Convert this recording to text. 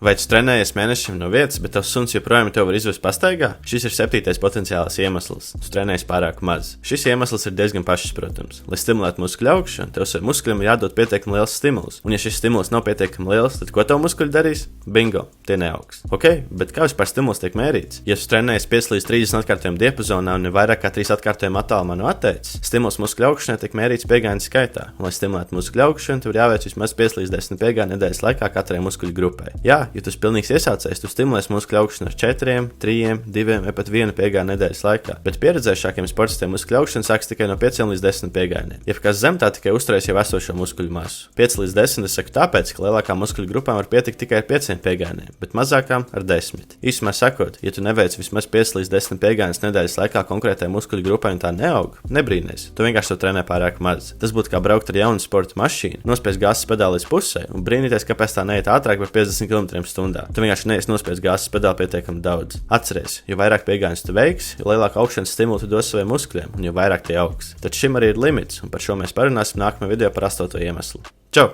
Vai tu trenējies mēnešiem no vietas, bet tavs suns joprojām tev var izvest pastaigā? Šis ir 7. potenciālais iemesls. Tu trenējies pārāk maz. Šis iemesls ir diezgan pašsaprotams. Lai stimulētu muskuļu augšanu, tev saviem muskuļiem ir jādod pietiekami liels stimuls. Un ja šis stimuls nav pietiekami liels, tad ko tavu muskuļi darīs? Bingo, tie neaugs. Ok, bet kā vispār stimuls tiek mērīts? Ja tu trenējies 5 līdz 30 atkārtojumu diapazonā un ne vairāk kā 3 atkārtojumu attālumā no atteicis, stimuls muskuļu augšanai tiek mērīts piegājienu skaitā. Un, lai stimulētu muskuļu augšanu, tev ir jāveic vismaz 5 līdz 10 piegājienu nedēļas laikā katrai muskuļu grupai. Jā, ja tu esi pilnīgs iesācējs, tu stimulēsi muskuļu augšanu ar 4, 3, 2 vai pat 1 piegājienu nedēļas laikā. Bet pieredzējušākiem sportistiem muskuļu augšana sāks tikai no 5 līdz 10 piegājieniem. Jebkas zem tā tikai uzturēs jau esošo muskuļu masu. 5 līdz 10 es saku tāpēc, ka lielākām muskuļu grupām var pietikt tikai ar 5 piegājieniem, bet mazākām ar 10. Īsumā sakot, ja tu neveic vismaz 5 līdz 10 piegājienus nedēļas laikā konkrētai muskuļu grupai un tā neaug, nebrīnīs. Tu vienkārši to trenē pārāk maz. Tas būtu kā braukt ar jaunu sporta mašīnu, nospiest gāzes pedāli līdz pusē un brīnīties, kāpēc tā neiet ātrāk par 50 km/h. Tu vienkārši neesi nospiest gāzes pedāli pietiekami daudz. Atceries, jo vairāk piegājienus tu veiksi, jo lielāku augšanas stimulu tu dos saviem muskuļiem un jo vairāk tie augs. Tad šim arī ir limits, un par šo mēs parunāsim nākamajā video par 8. iemeslu. Čau!